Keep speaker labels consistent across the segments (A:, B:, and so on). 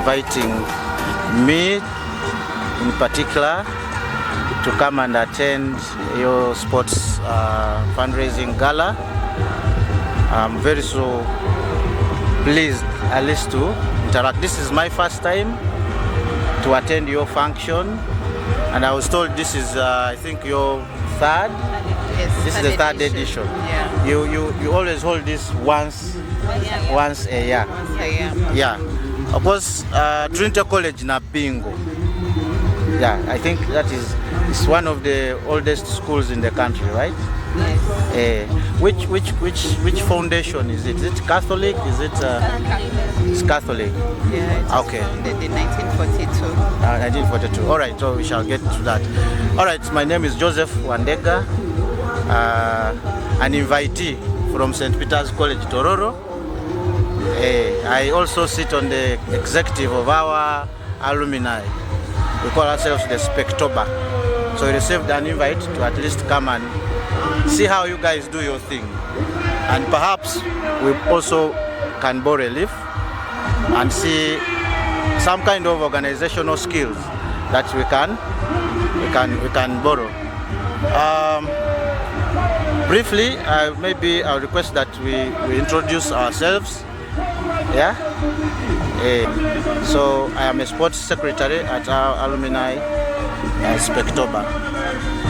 A: Inviting me in particular to come and attend your sports fundraising gala. I'm very so pleased at least to interact. This is my first time to attend your function, and I was told this is I think your third.
B: Yes,
A: this is the third edition.
B: Yeah.
A: You always hold this once a year.
B: Once a year.
A: Yeah. Of course, Trinity College Nabbingo. Yeah, I think that is it's one of the oldest schools in the country, right?
B: Yes.
A: Which foundation is it? Is it Catholic? Is it? It's Catholic.
B: Yeah. It was
A: okay.
B: founded in 1942.
A: 1942. All right. So we shall get to that. All right. My name is Joseph Wandega, an invitee from St. Peter's College, Tororo. I also sit on the executive of our alumni. We call ourselves the Spectober. So we received an invite to at least come and see how you guys do your thing. And perhaps we also can borrow a leaf and see some kind of organizational skills that we can borrow. Briefly, maybe I'll request that we introduce ourselves. Yeah. So I am a sports secretary at our alumni Spectober.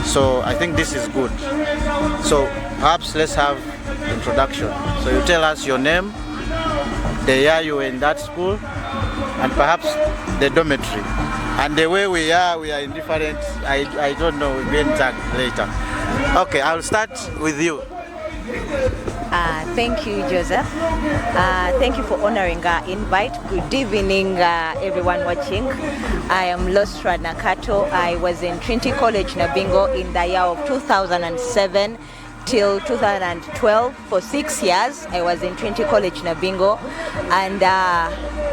A: So I think this is good. So perhaps let's have introduction. So you tell us your name, the year you were in that school, and perhaps the dormitory. And the way we are in different. I don't know. We'll be in touch later. Okay, I'll start with you.
C: Thank you, Joseph. Thank you for honoring our invite. Good evening, everyone watching. I am Lostra Nakato. I was in Trinity College, Nabbingo in the year of 2007 till 2012. For 6 years, I was in Trinity College, Nabbingo. And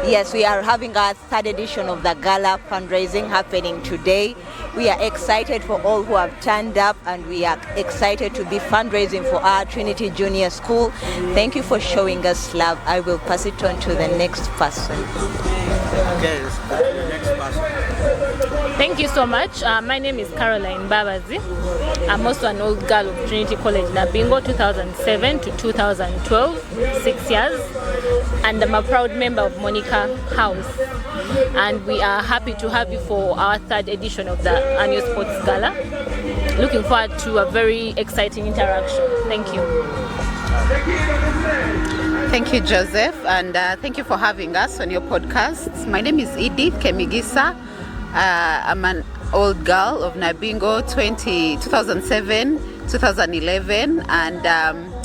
C: yes, we are having our third edition of the gala fundraising happening today. We are excited for all who have turned up, and we are excited to be fundraising for our Trinity Junior School. Thank you for showing us love. I will pass it on to the next person.
A: Okay, the next person.
D: Thank you so much. My name is Caroline Babazi. I'm also an old girl of Trinity College Nabbingo, 2007 to 2012, 6 years. And I'm a proud member of Monica House. And we are happy to have you for our third edition of the annual sports gala. Looking forward to a very exciting interaction. Thank you.
B: Thank you, Joseph, and thank you for having us on your podcast. My name is Edith Kemigisa. I'm an old girl of Nabbingo, 2007, 2011, and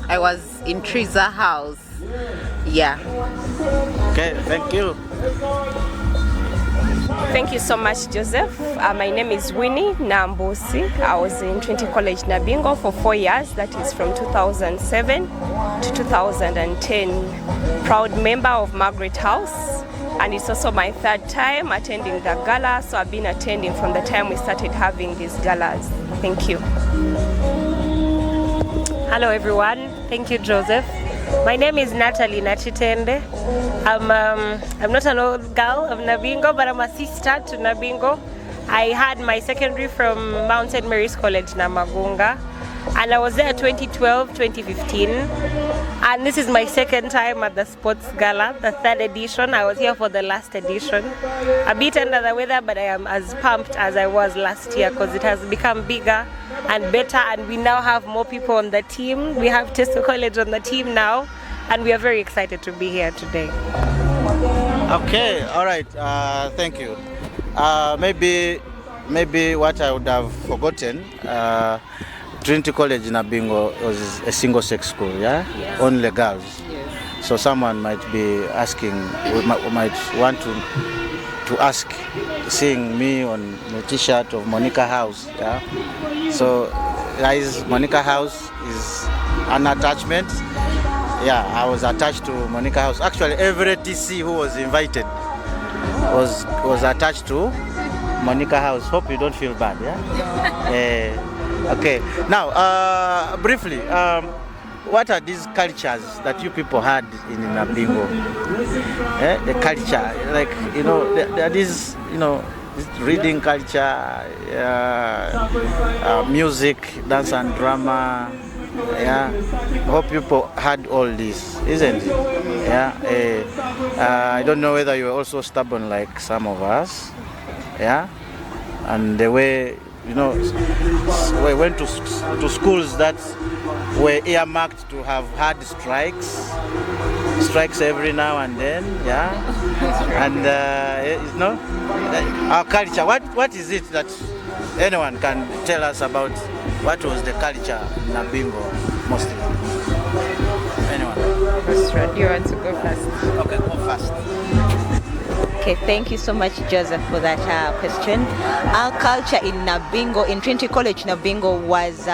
B: I was in Triza House. Yeah.
A: Okay, thank you.
E: Thank you so much, Joseph. My name is Winnie Nambosi. I was in Trinity College Nabbingo for 4 years, that is from 2007 to 2010. Proud member of Margaret House, and it's also my third time attending the gala, so I've been attending from the time we started having these galas. Thank you.
F: Hello everyone, thank you Joseph. My name is Natalie Nachitende. I'm not an old girl of Nabbingo, but I'm a sister to Nabbingo. I had my secondary from Mount St. Mary's College, Namagunga, and I was there 2012, 2015. And this is my second time at the Sports Gala, the third edition. I was here for the last edition. A bit under the weather, but I am as pumped as I was last year because it has become bigger and better, and we now have more people on the team. We have TCNOGA College on the team now, and we are very excited to be here today.
A: Okay, all right, thank you. Maybe what I would have forgotten, Trinity College Nabbingo was a single-sex school, yeah? Only girls.
B: Yes.
A: So someone might be asking, might want to ask, seeing me on the T-shirt of Monica House, yeah? So, guys, Monica House is an attachment. Yeah, I was attached to Monica House. Actually, every TC who was invited was attached to Monica House. Hope you don't feel bad, yeah? Okay. Now, briefly, what are these cultures that you people had in Nabbingo? The culture, like, there are these, this reading culture, music, dance and drama. Yeah, hope people had all this, isn't it? Yeah. I don't know whether you were also stubborn like some of us. Yeah, and the way we went to schools that were earmarked to have had strikes every now and then. Yeah, and our culture. What is it that anyone can tell us about? What was the culture in Nabbingo mostly? Anyone?
B: Do you want to go first?
A: Okay, go first.
C: Okay, thank you so much, Joseph, for that question. Our culture in Nabbingo, in Trinity College Nabbingo, was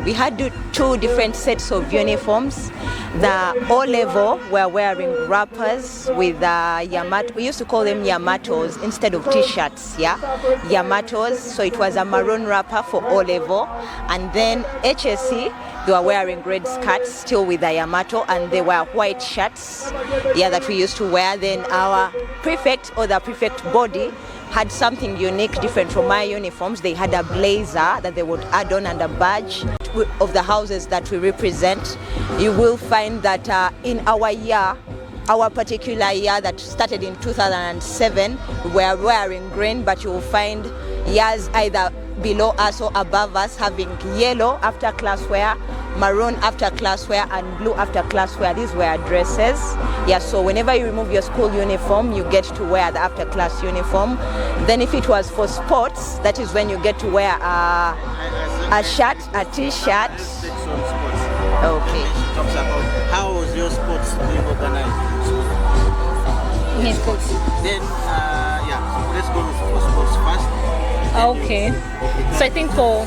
C: we had two different sets of uniforms. The O-level were wearing wrappers with Yamato. We used to call them Yamatos instead of T-shirts, yeah? Yamatos, so it was a maroon wrapper for O-level. And then HSC, they were wearing red skirts, still with the Yamato, and they were white shirts, yeah, that we used to wear. Then our prefect or the prefect body had something unique, different from my uniforms. They had a blazer that they would add on and a badge of the houses that we represent. You will find that in our year, our particular year that started in 2007, we were wearing green, but you will find years either below us or above us having yellow after class wear, maroon after class wear, and blue after class wear. These were dresses. Yeah, so whenever you remove your school uniform, you get to wear the after class uniform. Then if it was for sports, that is when you get to wear a shirt, a T-shirt. Okay.
A: Talks about how was your sports being organized?
D: Yes, sports.
A: Then, let's go for sports first.
D: Okay. So I think for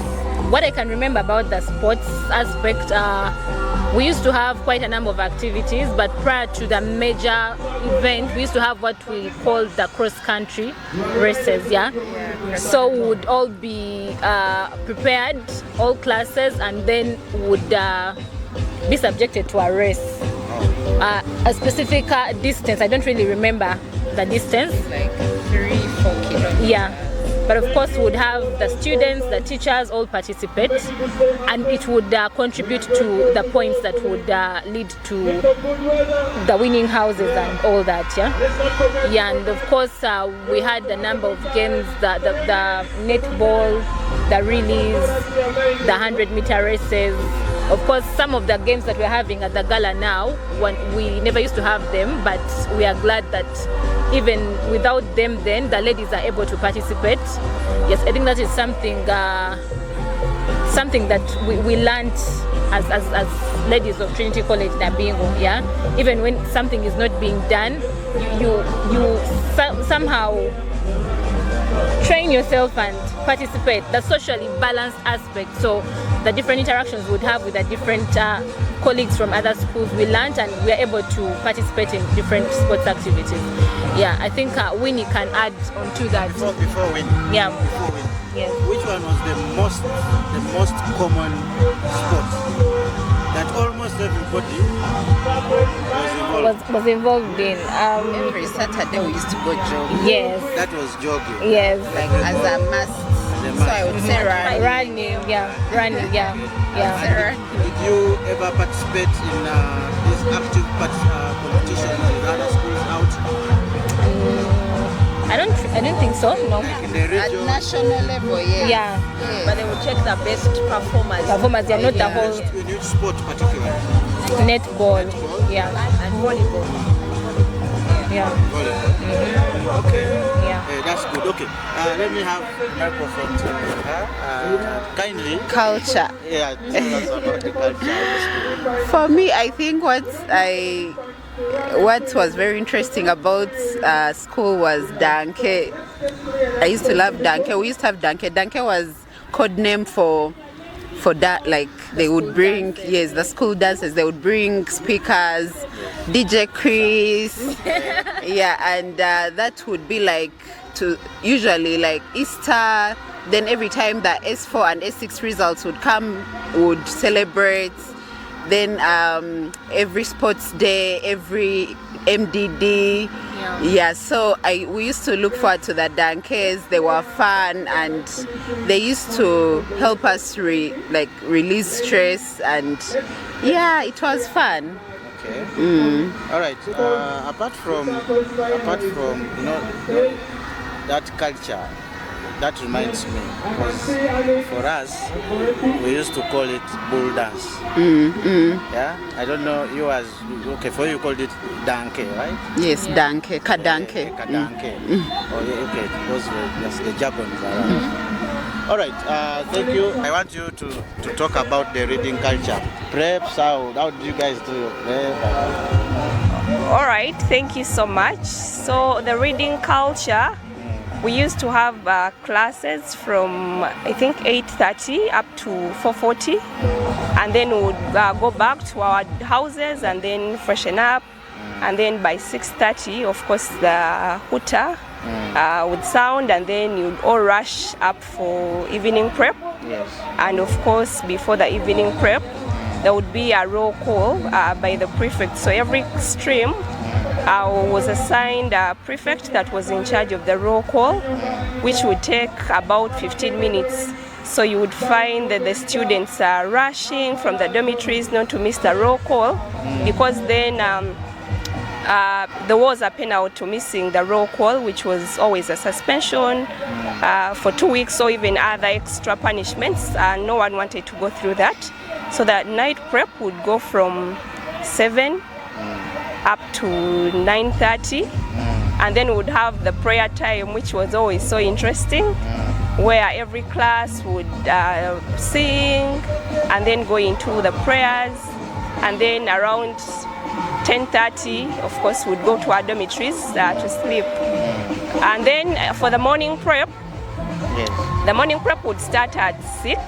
D: what I can remember about the sports aspect, we used to have quite a number of activities, but prior to the major event, we used to have what we call the cross-country races, yeah? So we would all be prepared, all classes, and then would be subjected to a race. A specific distance, I don't really remember the distance.
B: Like 3-4 kilometers.
D: Yeah. But of course, we would have the students, the teachers all participate, and it would contribute to the points that would lead to the winning houses and all that. Yeah. And of course, we had a number of games: the netball, the relays, the 100-meter races. Of course, some of the games that we're having at the gala now, when we never used to have them, but we are glad that even without them then, the ladies are able to participate. Yes, I think that is something that we learned as ladies of Trinity College Nabbingo, yeah? Even when something is not being done, you somehow train yourself and participate, the socially balanced aspect. So the different interactions we would have with the different colleagues from other schools, we learned and we are able to participate in different sports activities. Yeah, I think Winnie can add on to that.
A: Before Winnie.
D: Yeah.
A: Before Winnie.
D: Yes.
A: Which one was the most common sport that almost everybody
D: was involved in?
B: Every Saturday we used to go jogging.
D: Yes.
A: That was jogging.
D: Yes.
B: Like as a must. So I would say running.
D: Running, yeah.
A: Did you ever participate in these active competitions with other schools out?
D: I don't think so. No.
A: Like in the
B: At
A: region?
B: national level, yes.
D: Yeah.
B: Yes.
C: But they will check the best performers.
D: Performance, yeah, not the whole
A: In which sport particularly?
D: netball. Yeah.
C: And volleyball.
D: Yeah.
A: Volleyball. Okay.
D: Yeah.
A: That's good. Okay. Let me have microphone to her. Kindly.
B: Culture.
A: Yeah, tell us about the culture of the school.
B: For me, I think what was very interesting about school was Danke. I used to love Danke. We used to have Danke. Danke was code name for that. Like they would bring the school dances. They would bring speakers, DJ Chris, and that would be like usually like Easter. Then every time the S4 and S6 results would come, would celebrate. Then every sports day, every MDD, so we used to look forward to the dances. They were fun and they used to help us release stress, and it was fun.
A: Okay. All right. Apart from that culture, that reminds me, because for us we used to call it bull dance. Yeah, I don't know, for you called it danke, right?
B: Yes, danke, kadanke.
A: Kadanke. Okay, those were just the jargons around. All right, thank you. I want you to talk about the reading culture. Preps, how do you guys do your prep?
E: All right, thank you so much. So the reading culture, we used to have classes from I think 8:30 up to 4:40, and then we would go back to our houses and then freshen up, and then by 6:30, of course, the hooter would sound, and then you'd all rush up for evening prep.
A: Yes.
E: And of course, before the evening prep, there would be a roll call by the prefect. So every stream was assigned a prefect that was in charge of the roll call, which would take about 15 minutes. So you would find that the students are rushing from the dormitories not to miss the roll call, because then there was a penalty to missing the roll call, which was always a suspension for 2 weeks, or even other extra punishments, and no one wanted to go through that. So that night prep would go from 7 up to 9:30, and then would have the prayer time, which was always so interesting, where every class would sing and then go into the prayers, and then around 10:30, of course, would go to our dormitories to sleep. And then for the morning prep, the morning prep would start at 6,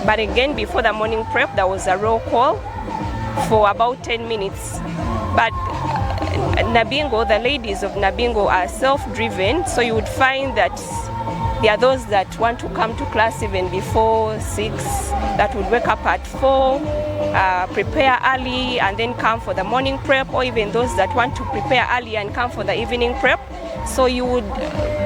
E: but again, before the morning prep, there was a roll call for about 10 minutes. But Nabbingo, the ladies of Nabbingo are self-driven, so you would find that there are those that want to come to class even before 6, that would wake up at 4, prepare early and then come for the morning prep, or even those that want to prepare early and come for the evening prep. So you would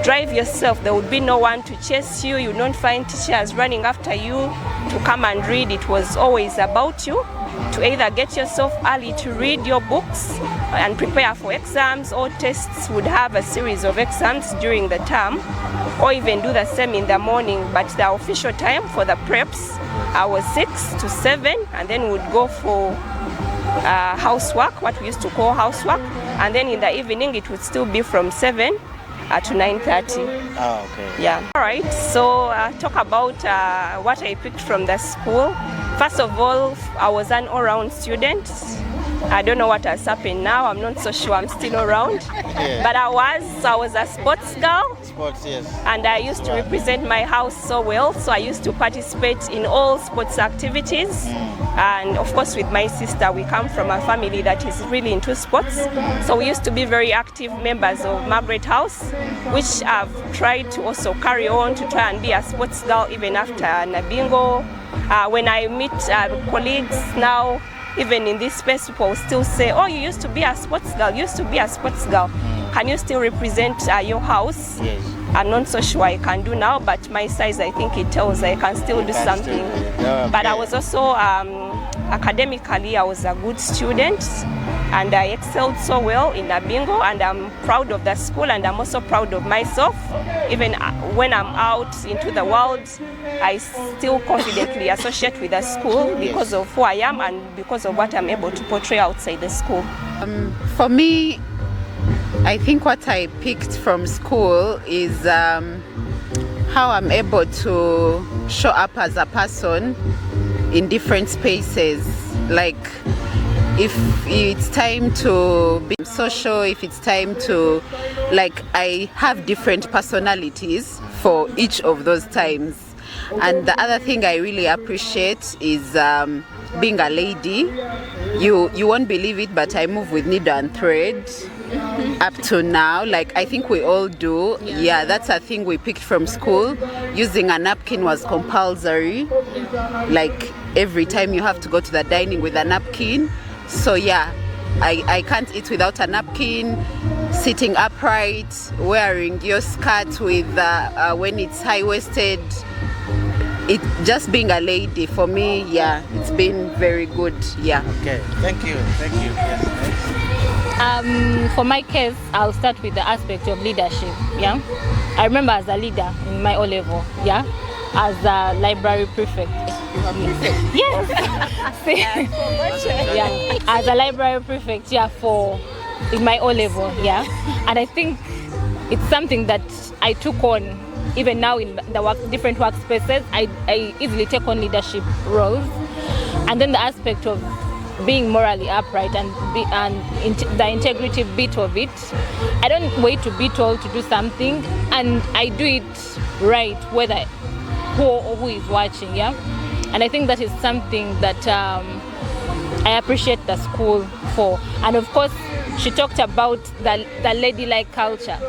E: drive yourself. There would be no one to chase you. You don't find teachers running after you to come and read. It was always about you to either get yourself early to read your books and prepare for exams, or tests would have a series of exams during the term, or even do the same in the morning. But the official time for the preps was 6 to 7, and then would go for housework, what we used to call housework, and then in the evening it would still be from 7 to 9:30.
A: Oh, okay.
E: Yeah. All right. So talk about what I picked from the school. First of all, I was an all-round student. I don't know what has happened now. I'm not so sure. I'm still around.
A: Yeah.
E: But I was a sports girl.
A: Sports, yes.
E: And I used to represent my house so well. So I used to participate in all sports activities. And of course, with my sister, we come from a family that is really into sports. So we used to be very active members of Margaret House, which I've tried to also carry on to try and be a sports girl even after Nabbingo. When I meet colleagues now, even in this space, people still say, "Oh, you used to be a sports girl. You used to be a sports girl. Can you still represent your house?"
A: Yes.
E: I'm not so sure I can do now, but my size, I think it tells I can still do something. But I was also academically, I was a good student, and I excelled so well in Nabbingo, and I'm proud of the school, and I'm also proud of myself. Even when I'm out into the world, I still confidently associate with the school because of who I am and because of what I'm able to portray outside the school.
B: For me, I think what I picked from school is how I'm able to show up as a person in different spaces. Like if it's time to be social, if it's time to, like, I have different personalities for each of those times. And the other thing I really appreciate is being a lady. You won't believe it, but I move with needle and thread up to now. Like, I think we all do. Yeah, that's a thing we picked from school. Using a napkin was compulsory. Like, every time you have to go to the dining with a napkin. So yeah, I can't eat without a napkin. Sitting upright, wearing your skirt with when it's high-waisted. It just being a lady for me, yeah, it's been very good. Yeah.
A: Okay, thank you. Yes.
D: For my case, I'll start with the aspect of leadership. Yeah, I remember as a leader in my O level. Yeah, as a library prefect. Yes. Yeah, as a library prefect. Yeah, in my O level. Yeah, and I think it's something that I took on. Even now in the different workspaces, I easily take on leadership roles. And then the aspect of being morally upright and the integrity bit of it. I don't wait to be told to do something, and I do it right, whether who is watching, yeah? And I think that is something that I appreciate the school for. And of course, she talked about the ladylike culture.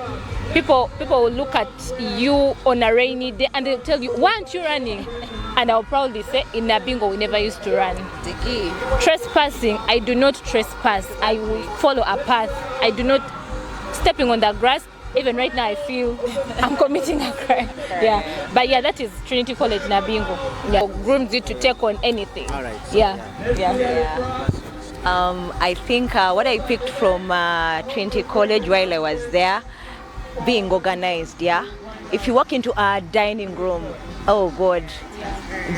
D: People will look at you on a rainy day and they'll tell you, why aren't you running? And I'll proudly say, in Nabbingo, we never used to run. Trespassing, I do not trespass. I will follow a path. I do not stepping on the grass. Even right now, I feel I'm committing a crime. Yeah, but yeah, that is Trinity College Nabbingo. Yeah, grooms you to take on anything.
A: All right.
D: Yeah.
C: I think what I picked from Trinity College while I was there, being organized, yeah. If you walk into a dining room, oh God,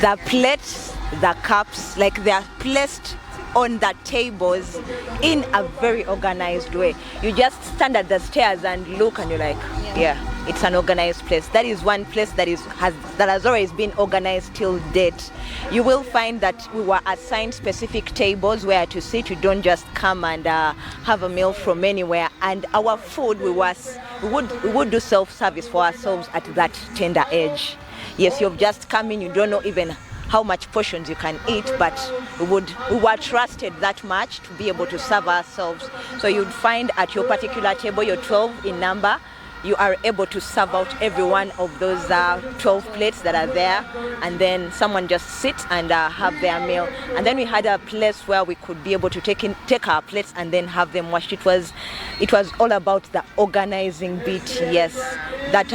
C: the plates, the cups, like they are placed on the tables in a very organized way. You just stand at the stairs and look and you're like, yeah, it's an organized place. That is one place that has always been organized till date. You will find that we were assigned specific tables where to sit. You don't just come and have a meal from anywhere. And our food, we would do self-service for ourselves at that tender age. Yes, you've just come in, you don't know even how much portions you can eat, but we were trusted that much to be able to serve ourselves. So you'd find at your particular table, you're 12 in number, you are able to serve out every one of those 12 plates that are there, and then someone just sit and have their meal. And then we had a place where we could be able to take our plates and then have them washed. It was all about the organizing bit, yes. That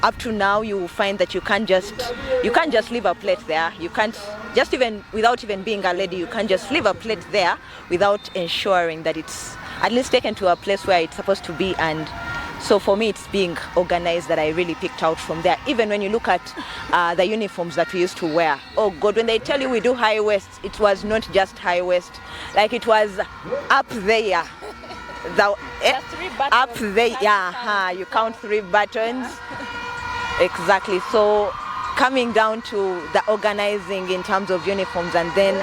C: up to now, you will find that you can't just leave a plate there. You can't just without even being a lady, you can't just leave a plate there without ensuring that it's at least taken to a place where it's supposed to be. And so for me, it's being organized that I really picked out from there. Even when you look at the uniforms that we used to wear, oh God, when they tell you we do high waist, it was not just high waist, like it was up there. Up there, yeah, you count 3 buttons. Exactly. So coming down to the organizing in terms of uniforms, and then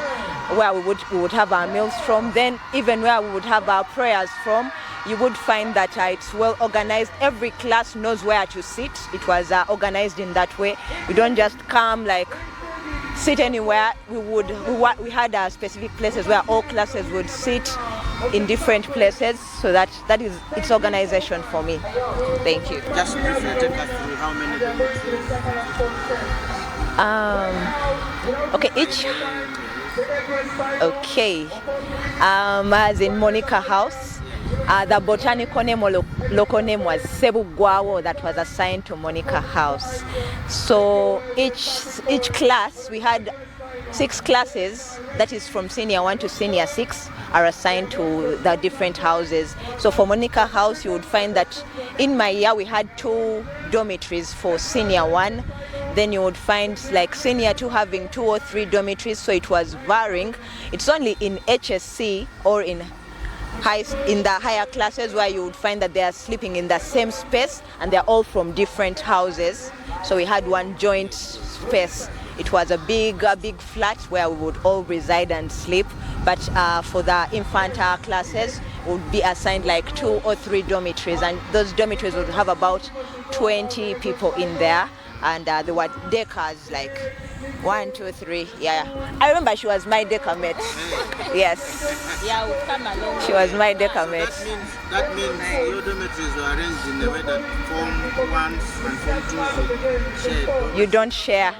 C: where we would have our meals from, then even where we would have our prayers from, you would find that it's well organized. Every class knows where to sit. It was organized in that way. We don't just come like sit anywhere. We had specific places where all classes would sit in different places, so that is its organization for me. Thank you.
A: Just briefly take us through how many
C: as in Monica House, the botanical name or local name was Sebugwawo, that was assigned to Monica House. So each class, we had 6 classes, that is from senior 1 to senior 6, are assigned to the different houses. So for Monica House, you would find that in my year we had 2 dormitories for senior 1. Then you would find like senior 2 having 2 or 3 dormitories, so it was varying. It's only in HSC or in in the higher classes where you would find that they are sleeping in the same space and they're all from different houses. So we had one joint space. It was a big flat where we would all reside and sleep. But for the infant classes, would be assigned like 2 or 3 dormitories, and those dormitories would have about 20 people in there, and there were decors like 1, 2, 3. Yeah, I remember she was my decor mate. Yes.
D: Yeah, we'll come along.
C: She was my decor mate.
A: That means your dormitories were arranged in a way that Form 1 and Form 2 share.
C: You don't share.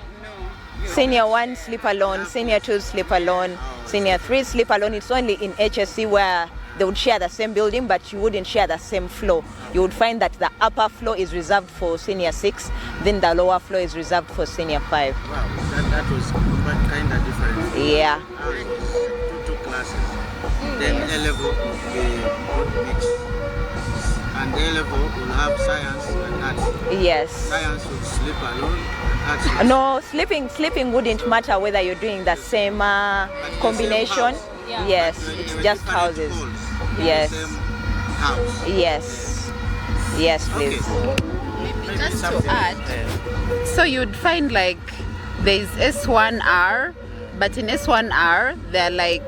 C: Senior 1 sleep alone, Senior 2 sleep alone, Senior 3 sleep alone. It's only in HSC where they would share the same building, but you wouldn't share the same floor. You would find that the upper floor is reserved for Senior 6, then the lower floor is reserved for Senior 5.
A: Wow, that was quite kind of different.
C: Yeah.
A: Ours was 2 classes. Then A-level will be mixed. And A-level will have science and arts.
C: Yes.
A: Science would sleep alone. Arts
C: No, sleeping wouldn't matter whether you're doing the same combination.
D: Yeah.
C: Yes,
A: But
C: it's
A: they were
C: just
A: different
C: houses.
A: halls in
C: Yes.
A: the same house.
C: Yes. Yes, please.
A: Maybe
B: Just
A: something-
B: to add, so you'd find like there's S1R, but in S1R they're like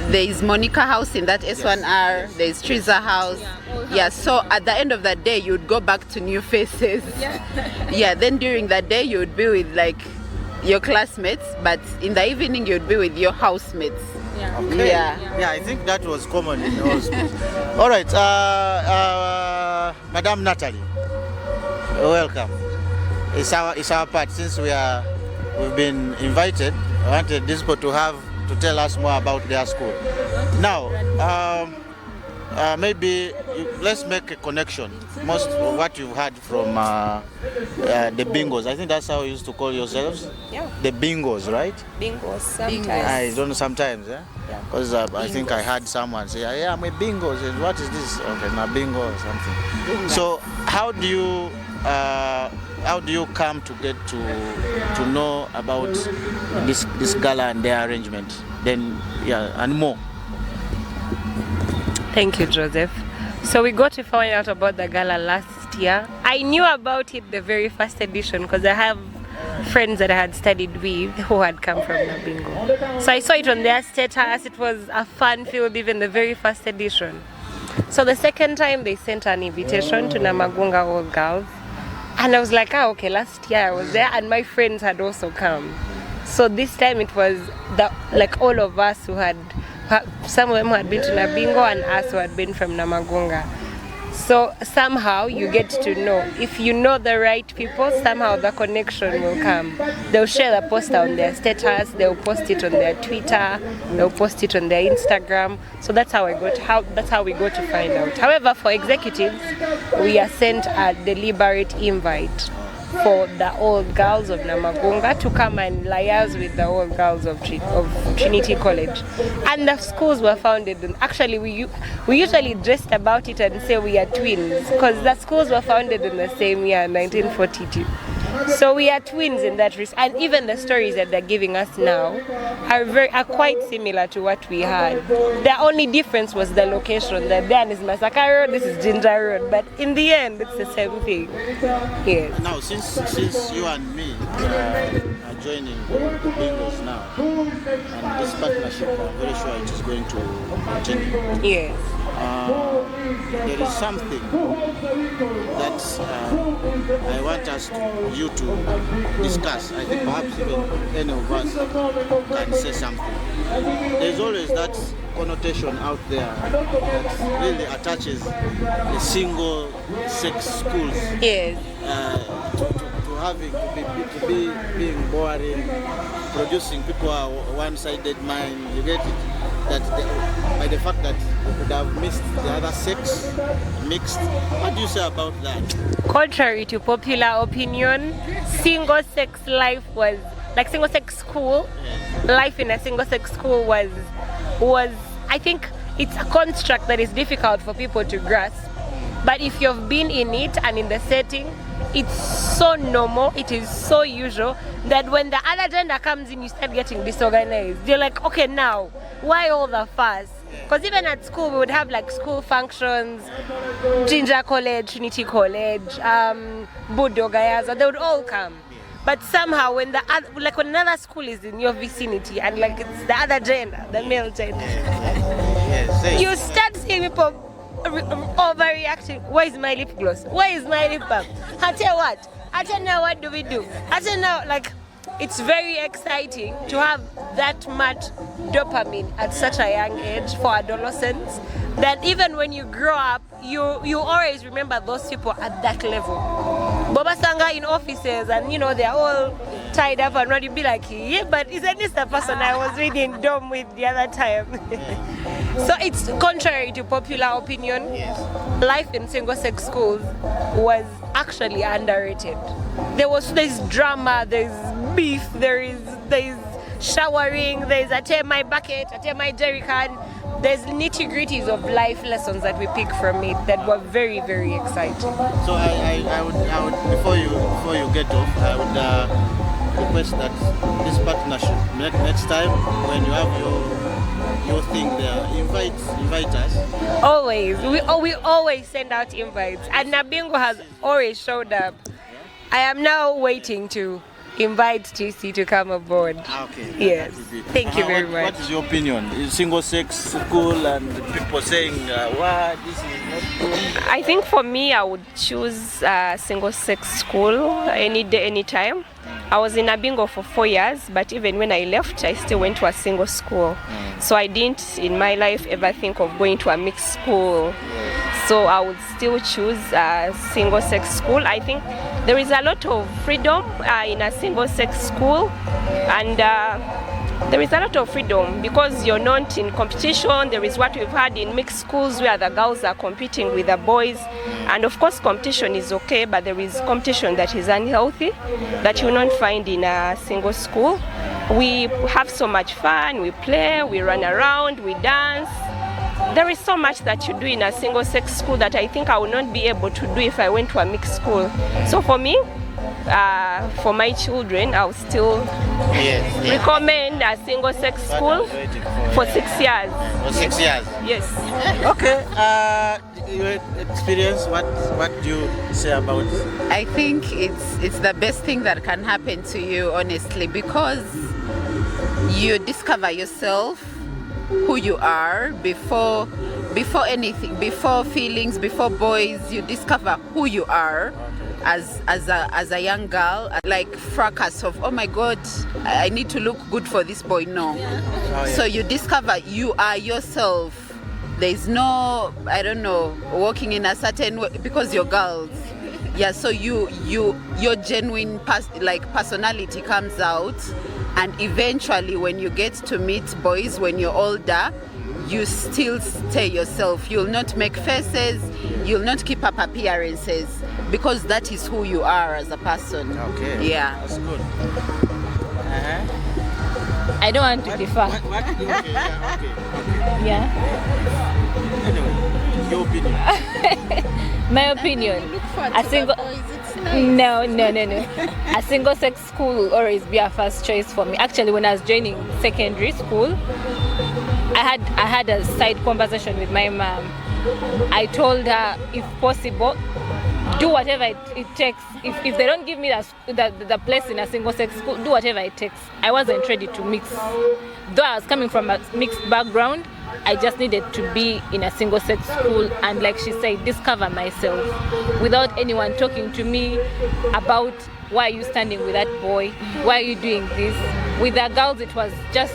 B: there's Monica House in that S1R, there's Triza House. Yeah, so at the end of the day you'd go back to new faces. Yeah, then during the day you'd be with like your classmates, but in the evening you'd be with your housemates.
D: Yeah.
A: Okay.
B: Yeah.
A: I think that was common in all schools. All right, Madame Natalie, welcome. It's our part. Since we've been invited, I wanted this people to tell us more about their school. Now, maybe let's make a connection. Most of what you've heard from the bingos. I think that's how you used to call yourselves.
E: Yeah.
A: The bingos, right?
E: Bingos sometimes.
A: I don't know sometimes, yeah?
E: Yeah.
A: Because I think I heard someone say, yeah, I'm a bingo. I said, what is this? Okay, Nabbingo or something. So how do you come to get to know about this gala and their arrangement? Then, yeah, and more.
F: Thank you, Joseph. So we got to find out about the gala last year. I knew about it the very first edition because I have friends that I had studied with who had come from Nabbingo. So I saw it on their status. It was a fun-filled, even the very first edition. So the second time they sent an invitation to Namagunga All Girls. And I was like, okay, last year I was there and my friends had also come. So this time it was like all of us who had, some of them had been to Nabbingo and us who had been from Namagunga. So somehow you get to know, if you know the right people, somehow the connection will come. They'll share the poster on their status, they'll post it on their Twitter, they'll post it on their Instagram. So that's how we go to find out. However, for executives, we are sent a deliberate invite for the old girls of Namagunga to come and liaise with the old girls of Trinity College. And the schools were founded, actually we usually dressed about it and say we are twins, because the schools were founded in the same year, 1942. So we are twins in that respect, and even the stories that they're giving us now are quite similar to what we had. The only difference was the location. That then is Massacre Road, this is Ginger Road, but in the end it's the same thing. Yes.
A: Now, since you and me are joining the bingos now, and this partnership, I'm very sure it is going to continue.
F: Yes.
A: There is something that I want you to discuss. I think perhaps even any of us can say something. There's always that connotation out there that really attaches the single sex schools.
F: Yes.
A: To be being boring, producing people are one-sided mind. You get it? By the fact that you could have missed the other sex, mixed. What do you say about that?
F: Contrary to popular opinion, single-sex life was, like single-sex school, life in a single-sex school was, I think it's a construct that is difficult for people to grasp. But if you've been in it and in the setting, it's so normal, it is so usual that when the other gender comes in, you start getting disorganized. You're like, okay, now why all the fuss? Because even at school, we would have like school functions, Ginger College, Trinity College, Budo Gayaza, they would all come. But somehow when when another school is in your vicinity and like it's the other gender, the male gender, you start seeing people overreacting. Where is my lip gloss? Where is my lip balm? I tell you what. I tell now what do we do? I tell now like it's very exciting to have that much dopamine at such a young age for adolescents that even when you grow up, you always remember those people at that level. Boba Sanga in offices and they're all tied up and ready to be like, yeah, but isn't this the person I was reading dorm with the other time? So it's contrary to popular opinion. Life in single-sex schools was actually underrated. There's drama, there's beef, there's showering, there's I tear my bucket, I tear my jerry can. There's nitty-gritties of life lessons that we pick from it that were very, very exciting.
A: So I would before you get off, I would request that this partnership next time when you have your thing there, invite us.
F: Always, we always send out invites, and Nabbingo has always showed up. I am now waiting to invite TC to come aboard.
A: Okay.
F: Yes. Thank you very much.
A: What is your opinion? Is single-sex school and people saying, "What this is not good"?
E: I think for me, I would choose single-sex school any day, any time. I was in Nabbingo for 4 years, but even when I left, I still went to a single school. So I didn't, in my life, ever think of going to a mixed school. So I would still choose a single-sex school. I think there is a lot of freedom in a single-sex school, and there is a lot of freedom because you're not in competition. There is what we've had in mixed schools where the girls are competing with the boys, and of course competition is okay, but there is competition that is unhealthy that you will not find in a single school. We have so much fun, we play, we run around, we dance. There is so much that you do in a single-sex school that I think I would not be able to do if I went to a mixed school. So for me, for my children, I would still recommend a single-sex school for 6 years.
A: For 6 years?
E: Yes.
A: Okay. Your experience, what do you say about it?
B: I think it's the best thing that can happen to you, honestly, because you discover yourself, who you are before anything, before feelings, before boys. You discover who you are as a young girl. Like fracas of, oh my God, I need to look good for this boy. No. So you discover you are yourself. There's no, I don't know, walking in a certain way because you're girls. Yeah, so your genuine personality comes out, and eventually when you get to meet boys when you're older, you still stay yourself. You'll not make faces, you'll not keep up appearances, because that is who you are as a person.
A: Okay.
B: Yeah.
A: That's good.
D: I don't want to differ.
A: Okay,
D: Yeah.
A: Anyway, your opinion.
D: My opinion. A single. No. A single-sex school will always be a first choice for me. Actually, when I was joining secondary school, I had a side conversation with my mom. I told her, if possible, do whatever it takes. If they don't give me the place in a single-sex school, do whatever it takes. I wasn't ready to mix. Though I was coming from a mixed background, I just needed to be in a single-sex school and, like she said, discover myself without anyone talking to me about why are you standing with that boy, why are you doing this. With the girls, it was just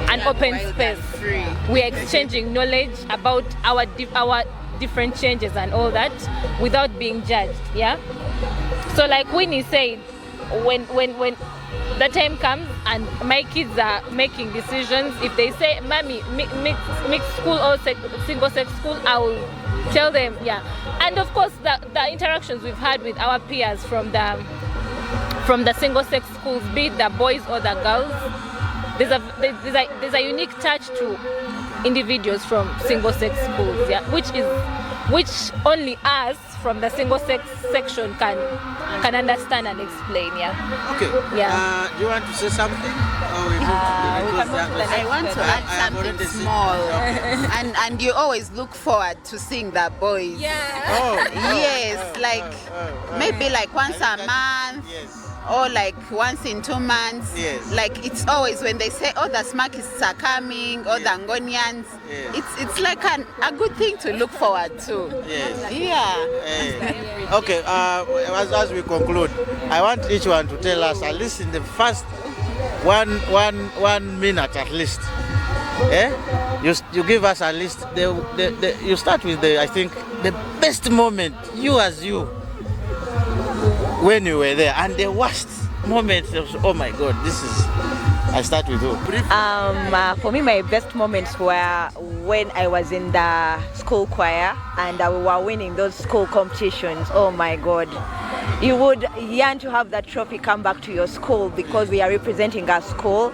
D: an open space. We are exchanging knowledge about our different changes and all that without being judged. Yeah. So like Winnie said, when the time comes and my kids are making decisions, if they say, "Mommy, mixed school or single-sex school," I will tell them, yeah. And of course, the interactions we've had with our peers from the single-sex schools, be it the boys or the girls, there's a unique touch to individuals from single-sex schools, yeah, which only us from the single-sex section can understand and explain, yeah.
A: Okay.
D: Yeah.
A: Do you want to say something?
C: can move to the
B: I
C: next
B: want to
C: question.
B: add
A: I have
B: something
A: already seen-
B: small, and you always look forward to seeing the boys. Yes, like maybe like once a month.
A: Yes.
B: Or like once in 2 months.
A: Yes.
B: Like it's always when they say, oh, the Smarkists are coming, or the Angonians.
A: Yes.
B: It's like a good thing to look forward to.
A: Yes.
B: Yeah.
A: Okay, as we conclude, I want each one to tell us at least in the first one minute at least. You give us at least you start with I think the best moment you when you were there, and the worst moment of, oh my God, I start with you.
C: For me, my best moments were when I was in the school choir and we were winning those school competitions. Oh my God. You would yearn to have that trophy come back to your school because we are representing our school.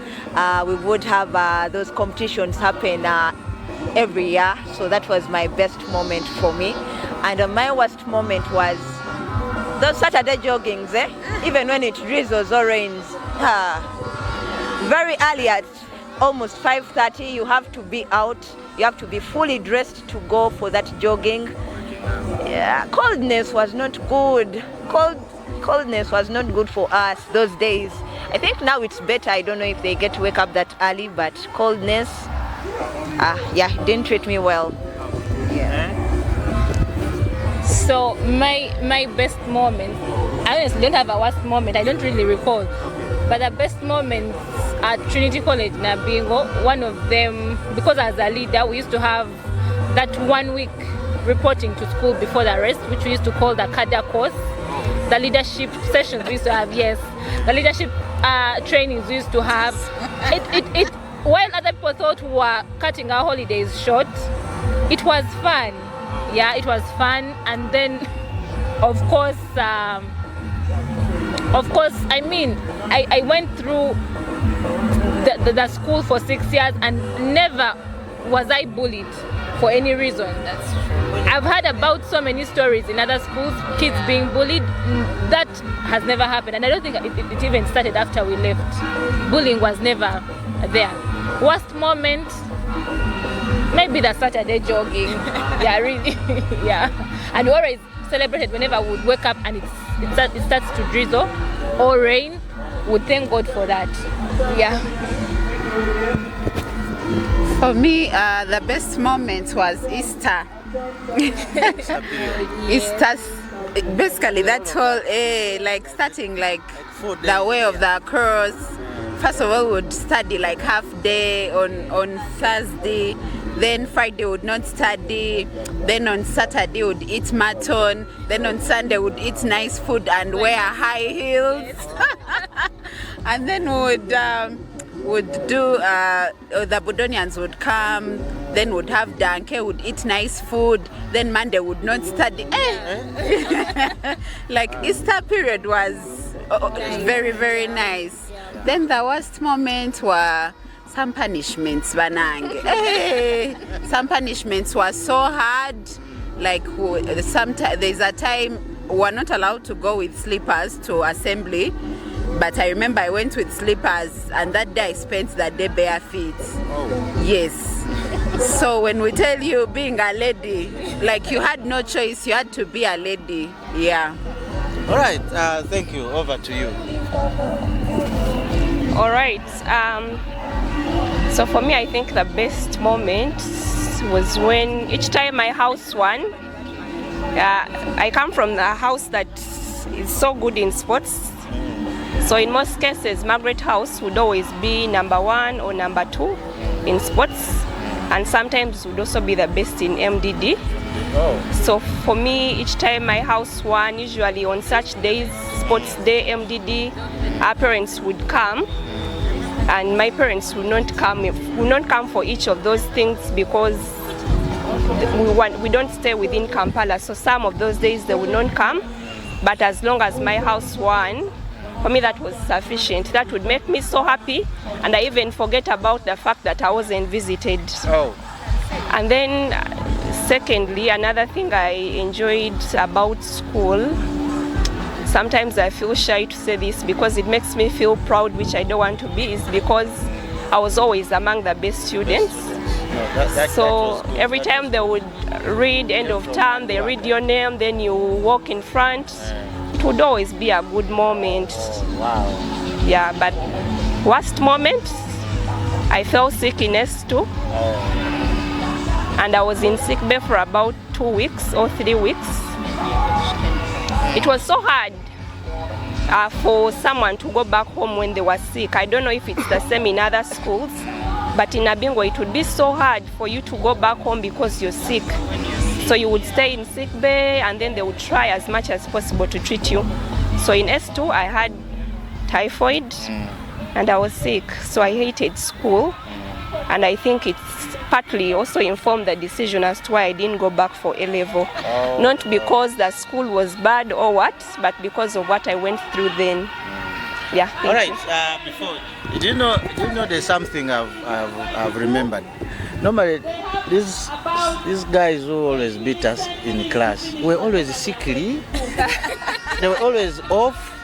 C: We would have those competitions happen every year. So that was my best moment for me. And my worst moment was those Saturday joggings, even when it drizzles or rains. Very early at almost 5:30, you have to be out. You have to be fully dressed to go for that jogging. Yeah, coldness was not good. Coldness was not good for us those days. I think now it's better. I don't know if they get to wake up that early, but coldness, didn't treat me well. Yeah.
D: So my best moment, I honestly don't have a worst moment, I don't really recall. But the best moments at Trinity College Nabbingo, one of them, because as a leader we used to have that 1 week reporting to school before the rest, which we used to call the CADA course. The leadership sessions we used to have, the leadership trainings we used to have. It while other people thought we were cutting our holidays short, it was fun. Yeah, it was fun. And then of course I mean I went through the school for 6 years and never was I bullied for any reason. That's true. I've heard about so many stories in other schools, kids being bullied. That has never happened, and I don't think it even started after we left. Bullying was never there. Worst moment, maybe the Saturday jogging. Yeah, really. Yeah, and we always celebrated whenever we would wake up and it starts to drizzle or rain. We'd thank God for that. Yeah.
B: For me, the best moment was Easter. Easter, basically that whole like starting like the way of the cross. First of all, we would study like half day on Thursday. Then Friday would not study. Then on Saturday would eat mutton. Then on Sunday would eat nice food and wear high heels. And then would do the Budonians would come. Then would have danke, would eat nice food. Then Monday would not study. Like Easter period was very, very nice. Then the worst moment were some punishments, Banang. Some punishments were so hard. Like sometimes there's a time we're not allowed to go with slippers to assembly. But I remember I went with slippers, and that day I spent the day bare feet. Oh. Yes. So when we tell you being a lady, like you had no choice, you had to be a lady. Yeah.
A: All right. Thank you. Over to you.
E: All right. So for me, I think the best moment was when each time my house won. I come from a house that is so good in sports. So in most cases, Margaret House would always be number 1 or number 2 in sports, and sometimes would also be the best in MDD. Oh. So for me, each time my house won, usually on such days, sports day, MDD, our parents would come, and my parents would not come for each of those things because we don't stay within Kampala. So some of those days they would not come, but as long as my house won, for me that was sufficient. That would make me so happy, and I even forget about the fact that I wasn't visited. Oh. And then secondly, another thing I enjoyed about school, sometimes I feel shy to say this because it makes me feel proud, which I don't want to be, is because I was always among the best students. So every time they would read end of term, they read your name, then you walk in front. It would always be a good moment.
A: Wow.
E: Yeah, but worst moment, I fell sick in S2. And I was in sick bay for about 2 weeks or 3 weeks. It was so hard for someone to go back home when they were sick. I don't know if it's the same in other schools, but in Nabbingo it would be so hard for you to go back home because you're sick. So you would stay in sick bay and then they would try as much as possible to treat you. So in S2 I had typhoid and I was sick, so I hated school. And I think it's partly also informed the decision as to why I didn't go back for A-level. Not because the school was bad or what, but because of what I went through then. Yeah.
A: All right. Before, do you know there's something I've remembered. Normally, these guys who always beat us in class were always sickly. They were always off.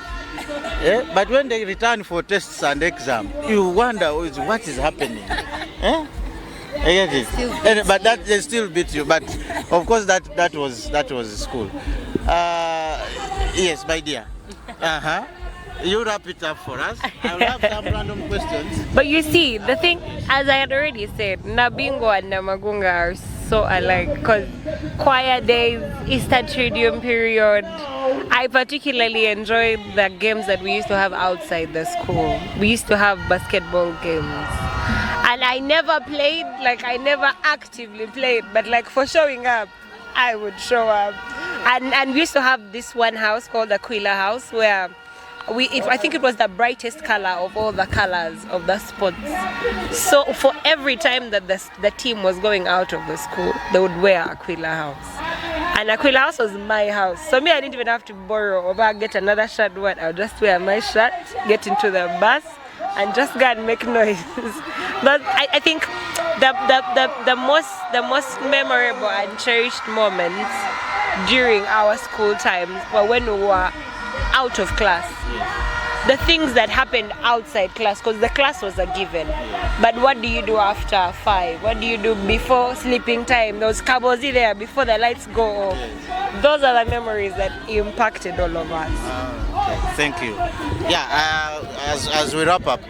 A: Yeah? But when they return for tests and exam, you wonder what is happening. Eh? I get it. But that they still beat you. But of course that was school. Yes, my dear. You wrap it up for us. I'll have some random questions.
F: But you see, the thing, as I had already said, Nabbingo and Namagunga are so alike, because choir days, Easter Triduum period, I particularly enjoyed the games that we used to have outside the school. We used to have basketball games. And I never played, I never actively played, but for showing up, I would show up. And we used to have this one house called the Aquila House, where I think it was the brightest color of all the colors of the sports. So for every time that the team was going out of the school, they would wear Aquila House. And Aquila House was my house. So me, I didn't even have to borrow or get another shirt. I would just wear my shirt, get into the bus, and just go and make noise. But I think the most memorable and cherished moments during our school times were when we were out of class. The things that happened outside class, because the class was a given. But what do you do after 5? What do you do before sleeping time? Those kabozi there before the lights go off. Those are the memories that impacted all of us.
A: Okay, thank you. Yeah, as we wrap up,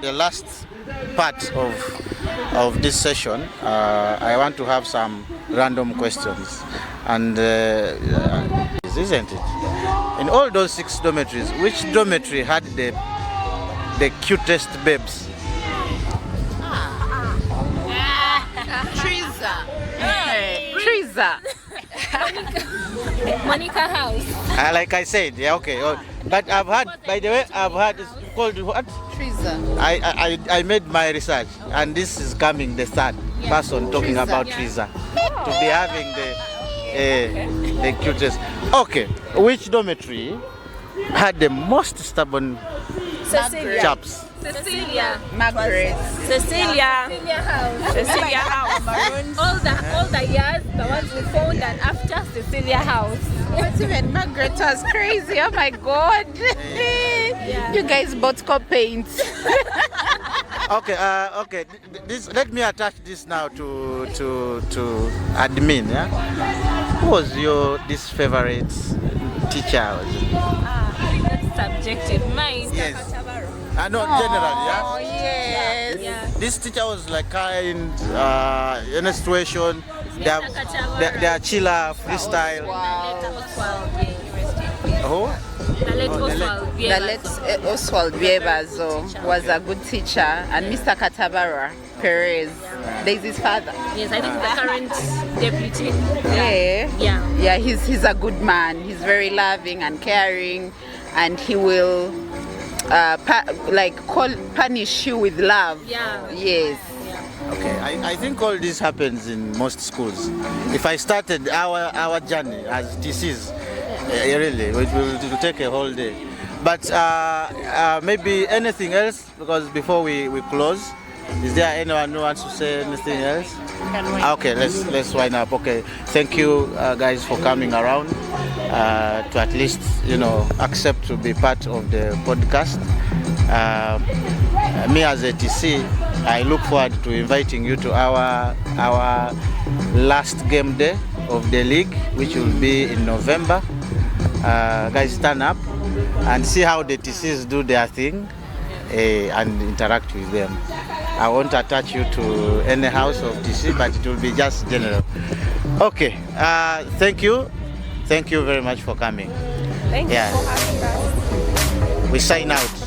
A: the last part of this session, I want to have some random questions, and isn't it? In all those 6 dormitories, which dormitory had the cutest babes?
B: Triza.
D: Monica House.
A: Like I said, yeah, okay. But I've had, by the way, it's called what?
B: Triza.
A: I made my research, and this is coming the third person talking
B: Triza.
A: about Triza to be having the cutest. Okay, which dormitory had the most stubborn
D: Cecilia.
A: chaps?
D: Cecilia.
B: Margaret.
E: Cecilia.
D: House.
E: Cecilia House.
D: All the years, the ones we found and after Cecilia House.
B: But even Margaret was crazy. Oh my God. You guys both got paint.
A: Okay. Let me attach this now to admin. Yeah. Who was this favorite teacher?
D: I think that's subjective. Mine.
A: Yes. No, generally, yeah.
B: Oh yes.
D: Yeah.
A: This teacher was kind, in a situation, they are chiller, freestyle.
B: Wow.
A: Who?
D: The late
B: Oswald Biebazo was a good teacher, and Mr. Katabara Perez, Daisy's father.
D: Yes, I think the current deputy.
B: Yeah, he's a good man. He's very loving and caring, and he will punish you with love.
D: Yeah.
B: Yes.
A: Okay, I think all this happens in most schools. If I started our journey as TCs, really, it will take a whole day. But maybe anything else, because before we close, is there anyone who wants to say anything else? Okay, let's wind up. Okay, thank you guys for coming around to at least accept to be part of the podcast. Me as a TC, I look forward to inviting you to our last game day of the league, which will be in November. Guys, turn up and see how the TCs do their thing and interact with them. I won't attach you to any house of TC, but it will be just general. Okay, thank you. Thank you very much for coming.
E: Thank you for having us.
A: We sign out.